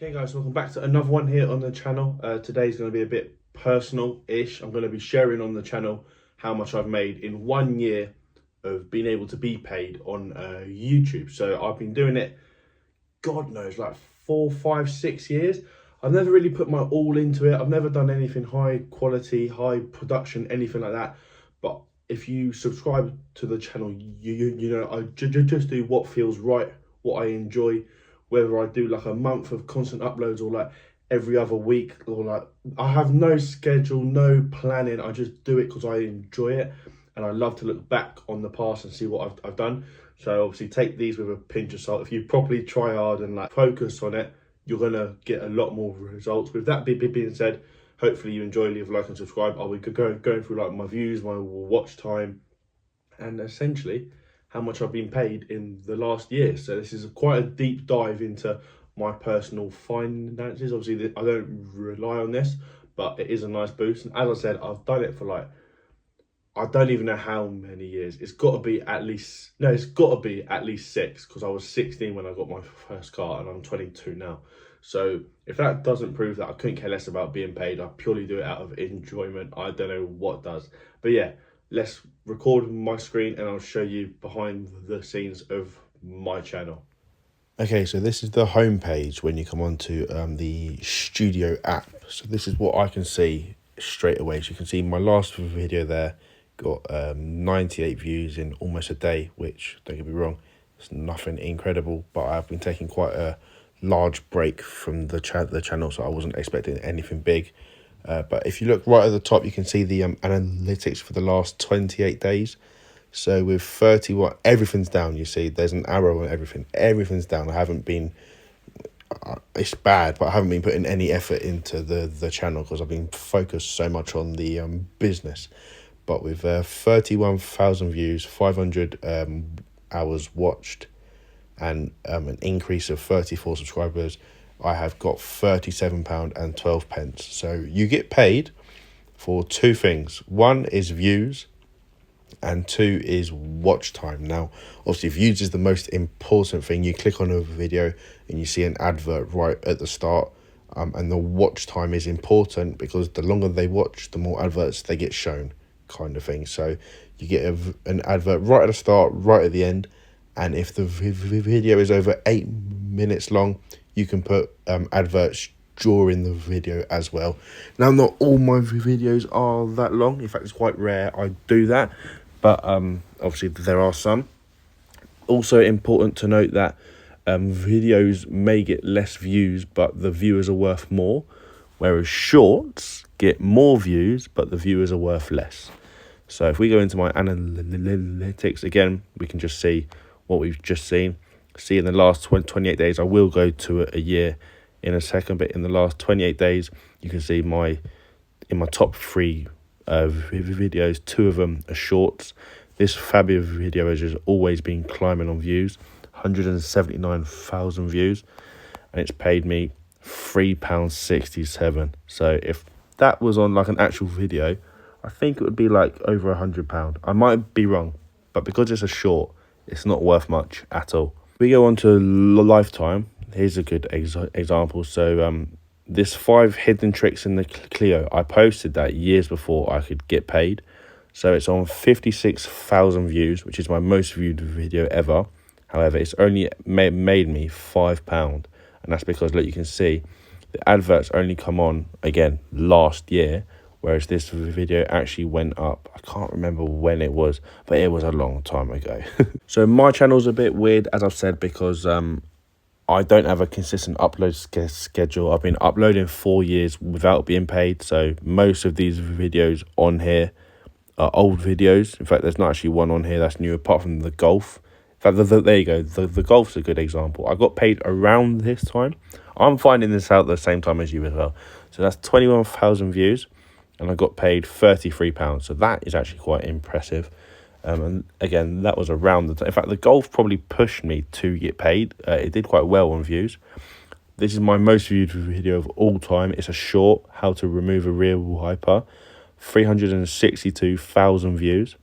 Okay guys, welcome back to another one here on the channel. Today's going to be a bit personal-ish. I'm going to be sharing on the channel how much I've made in 1 year of being able to be paid on YouTube. So I've been doing it, God knows, like 4, 5, 6 years. I've never really put my all into it. I've never done anything high quality, high production, anything like that. But if you subscribe to the channel, you know I just do what feels right, what I enjoy. Whether I do like a month of constant uploads or like every other week, or like I have no schedule, no planning. I just do it because I enjoy it, and I love to look back on the past and see what I've done. So obviously take these with a pinch of salt. If you properly try hard and like focus on it, you're gonna get a lot more results. With that being said, hopefully you enjoy. Leave a like and subscribe. I'll be going through like my views, my watch time, and essentially how much I've been paid in the last year. So this is quite a deep dive into my personal finances. Obviously, I don't rely on this, but it is a nice boost. And as I said, I've done it for like, I don't even know how many years. It's got to be at least, no, it's got to be at least 6, because I was 16 when I got my first car and I'm 22 now. So if that doesn't prove that I couldn't care less about being paid, I purely do it out of enjoyment, I don't know what does. But yeah, let's record my screen and I'll show you behind the scenes of my channel. Okay, so this is the home page when you come onto the studio app. So this is what I can see straight away. So you can see my last video there got 98 views in almost a day, which, don't get me wrong, it's nothing incredible, but I've been taking quite a large break from the channel, so I wasn't expecting anything big. But if you look right at the top, you can see the analytics for the last 28 days. So with 31, everything's down. You see, there's an arrow on everything. Everything's down. I haven't been, it's bad, but I haven't been putting any effort into the channel because I've been focused so much on the business. But with 31,000 views, 500 hours watched, and an increase of 34 subscribers, I have got £37.12. So you get paid for 2 things. One is views, and 2 is watch time. Now, obviously, views is the most important thing. You click on a video and you see an advert right at the start, and the watch time is important because the longer they watch, the more adverts they get shown, kind of thing. So you get an advert right at the start, right at the end, and if the video is over 8 minutes long, you can put adverts during the video as well. Now, not all my videos are that long. In fact, it's quite rare I do that, but obviously there are some. Also important to note that videos may get less views, but the viewers are worth more, whereas shorts get more views, but the viewers are worth less. So if we go into my analytics again, we can just see what we've just seen. See, in the last 28 days, I will go to a year in a second, but in the last 28 days, you can see in my top 3 videos, 2 of them are shorts. This fabulous video has just always been climbing on views, 179,000 views, and it's paid me £3.67. So if that was on like an actual video, I think it would be like over £100. I might be wrong, but because it's a short, it's not worth much at all. We go on to lifetime. Here's a good example. So this 5 hidden tricks in the Clio, I posted that years before I could get paid. So it's on 56,000 views, which is my most viewed video ever. However, it's only made me £5, and that's because, look, you can see the adverts only come on again last year, whereas this video actually went up. I can't remember when it was, but it was a long time ago. So my channel's a bit weird, as I've said, because I don't have a consistent upload schedule. I've been uploading 4 years without being paid, so most of these videos on here are old videos. In fact, there's not actually one on here that's new, apart from the golf. In fact, there you go. The golf's a good example. I got paid around this time. I'm finding this out the same time as you as well. So that's 21,000 views, and I got paid £33. So that is actually quite impressive. And again, that was around the time. In fact, the golf probably pushed me to get paid. It did quite well on views. This is my most viewed video of all time. It's a short, how to remove a rear wiper. 362,000 views.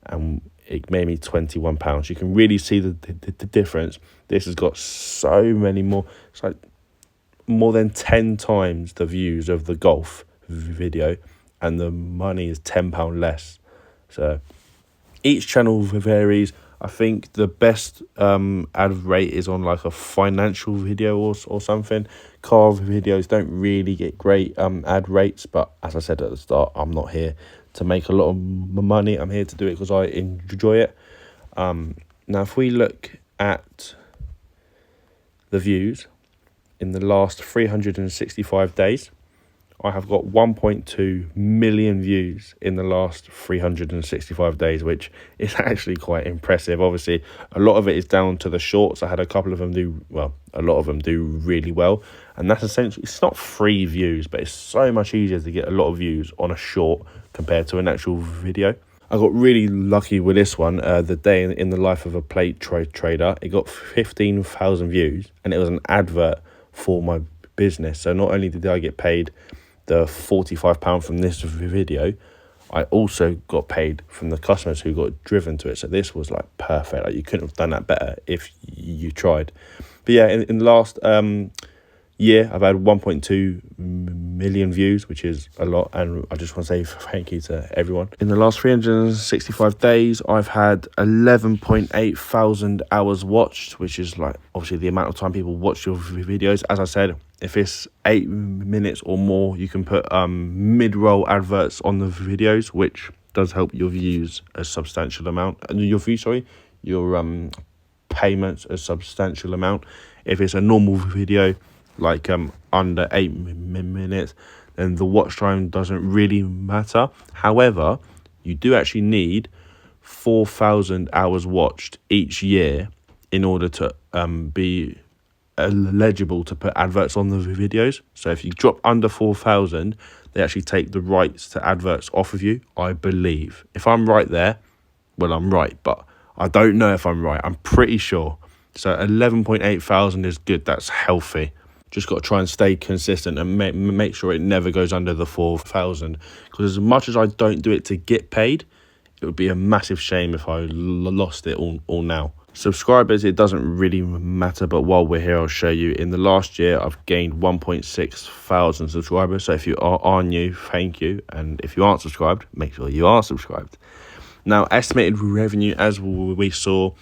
And it made me £21. You can really see the difference. This has got so many more. It's like more than 10 times the views of the golf video, and the money is £10 less. So each channel varies. I think the best ad rate is on like a financial video or something. Car videos don't really get great ad rates, but as I said at the start, I'm not here to make a lot of money. I'm here to do it because I enjoy it. Now, if we look at the views in the last 365 days, I have got 1.2 million views in the last 365 days, which is actually quite impressive. Obviously, a lot of it is down to the shorts. I had a couple of them a lot of them do really well. And that's essentially, it's not free views, but it's so much easier to get a lot of views on a short compared to an actual video. I got really lucky with this one. The day in the life of a plate trader, it got 15,000 views, and it was an advert for my business. So not only did I get paid the £45 from this video, I also got paid from the customers who got driven to it. So this was like perfect. Like, you couldn't have done that better if you tried. But yeah, in the last year, I've had 1.2 million views, which is a lot, and I just want to say thank you to everyone. In the last 365 days, I've had 11.8 thousand hours watched, which is like obviously the amount of time people watch your videos. As I said, if it's 8 minutes or more, you can put mid-roll adverts on the videos, which does help your views a substantial amount. Your payments a substantial amount. If it's a normal video, like under 8 minutes, then the watch time doesn't really matter. However, you do actually need 4,000 hours watched each year in order to be eligible to put adverts on the videos. So if you drop under 4,000, they actually take the rights to adverts off of you, I believe. If I'm right there, well, I'm right, but I don't know if I'm right. I'm pretty sure. So 11.8 thousand is good. That's healthy. Just got to try and stay consistent and make sure it never goes under the 4,000. Because as much as I don't do it to get paid, it would be a massive shame if I lost it all now. Subscribers, it doesn't really matter, but while we're here, I'll show you. In the last year, I've gained 1.6 thousand subscribers. So if you are new, thank you. And if you aren't subscribed, make sure you are subscribed. Now, estimated revenue, as we saw,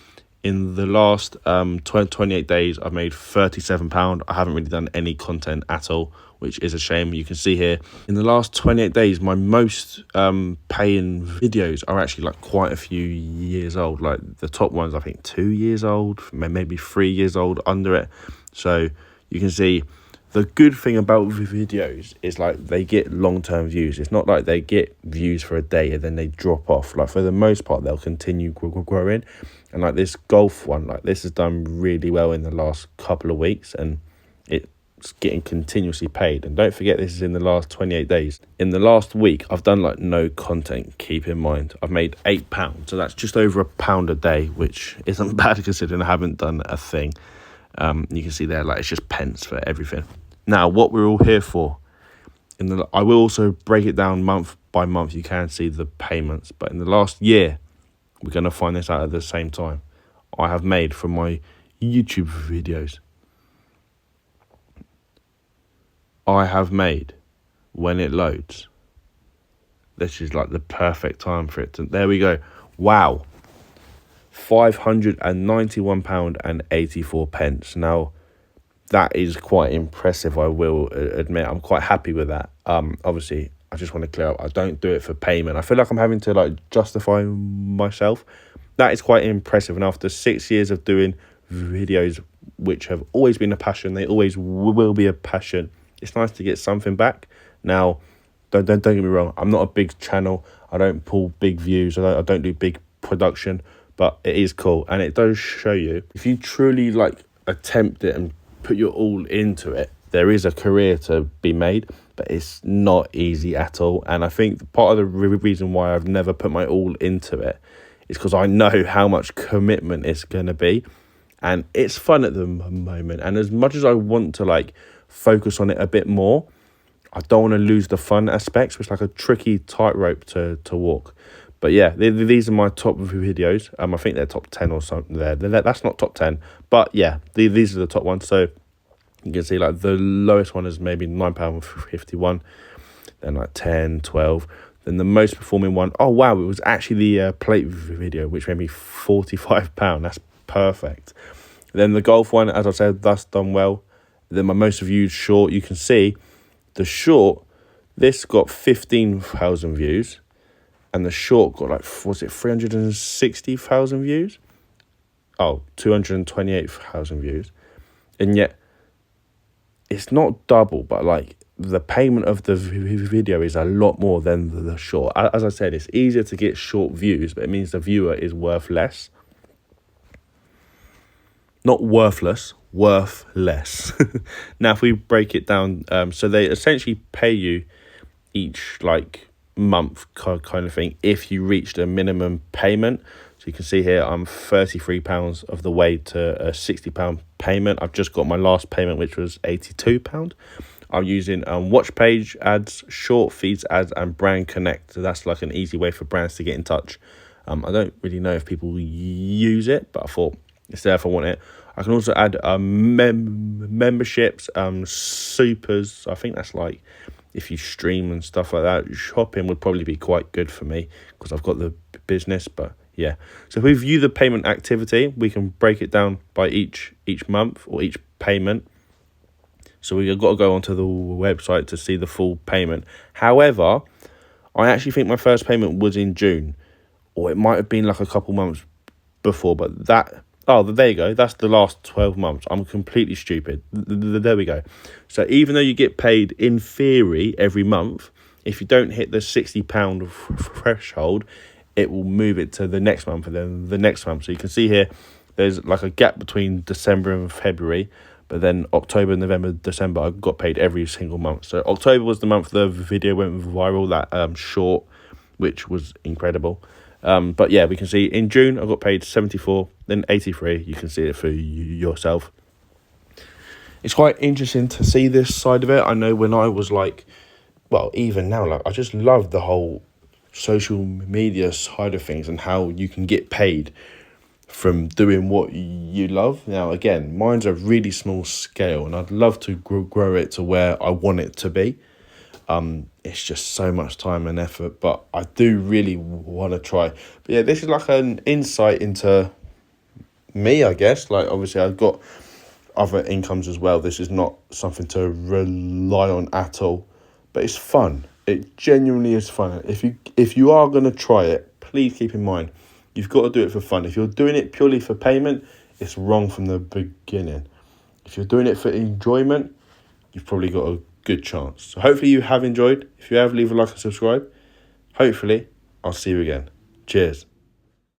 in the last 28 days, I've made £37. I haven't really done any content at all, which is a shame. You can see here, in the last 28 days, my most paying videos are actually like quite a few years old. Like the top ones, I think 2 years old, maybe 3 years old under it. So you can see the good thing about videos is like they get long-term views. It's not like they get views for a day and then they drop off. Like for the most part, they'll continue growing. And like this golf one, like this has done really well in the last couple of weeks, and it's getting continuously paid. And don't forget, this is in the last 28 days. In the last week, I've done like no content, keep in mind. I've made £8, so that's just over £1 a day, which isn't bad considering I haven't done a thing. You can see there, like it's just pence for everything. Now, what we're all here for, I will also break it down month by month. You can see the payments, but in the last year, we're going to find this out at the same time. I have made from my YouTube videos. I have made, when it loads, this is like the perfect time for it to, there we go. Wow. £591.84. Now, that is quite impressive, I will admit. I'm quite happy with that. Obviously, I just want to clear up, I don't do it for payment. I feel like I'm having to like justify myself. That is quite impressive. And after 6 years of doing videos, which have always been a passion, they always will be a passion, it's nice to get something back. Now, don't get me wrong, I'm not a big channel. I don't pull big views. I don't do big production, but it is cool. And it does show you, if you truly like attempt it and put your all into it, there is a career to be made, but it's not easy at all. And I think part of the reason why I've never put my all into it is because I know how much commitment it's going to be. And it's fun at the moment. And as much as I want to like focus on it a bit more, I don't want to lose the fun aspects, which is like a tricky tightrope to walk. But yeah, these are my top videos. I think they're top 10 or something there. That's not top 10, but yeah, these are the top ones. So You can see like the lowest one is maybe £9.51, then like 10, 12. Then the most performing one, oh wow, it was actually the plate video, which made me £45. That's perfect. Then the golf one, as I said, that's done well. Then my most viewed short, you can see the short, this got 15,000 views, and the short got like, was it 360,000 views? Oh, 228,000 views. And yet it's not double, but like the payment of the video is a lot more than the short. As I said, it's easier to get short views, but it means the viewer is worth less. Not worthless, worth less. Now, if we break it down, so they essentially pay you each like month kind of thing if you reached a minimum payment. So you can see here I'm £33 of the way to a £60 payment. I've just got my last payment, which was £82. I'm using watch page ads, short feeds ads, and brand connect. So that's like an easy way for brands to get in touch. I don't really know if people use it, but I thought it's there if I want it. I can also add memberships, supers. I think that's like if you stream and stuff like that. Shopping would probably be quite good for me because I've got the business, but yeah. So if we view the payment activity, we can break it down by each month or each payment. So we've got to go onto the website to see the full payment. However, I actually think my first payment was in June, or it might have been like a couple months before, but there you go. That's the last 12 months. I'm completely stupid. There we go. So even though you get paid in theory every month, if you don't hit the £60 threshold, it will move it to the next month and then the next month. So you can see here, there's like a gap between December and February, but then October, November, December, I got paid every single month. So October was the month the video went viral, that short, which was incredible. But yeah, we can see in June I got paid 74, then 83. You can see it for yourself. It's quite interesting to see this side of it. I know when I was like, well, even now, like I just love the whole social media side of things and how you can get paid from doing what you love. Now, again, mine's a really small scale, and I'd love to grow it to where I want it to be. It's just so much time and effort, but I do really want to try. But yeah, this is like an insight into me, I guess. Like, obviously, I've got other incomes as well. This is not something to rely on at all, but it's fun. It genuinely is fun. If you are going to try it, please keep in mind, you've got to do it for fun. If you're doing it purely for payment, it's wrong from the beginning. If you're doing it for enjoyment, you've probably got a good chance. So hopefully you have enjoyed. If you have, leave a like and subscribe. Hopefully, I'll see you again. Cheers.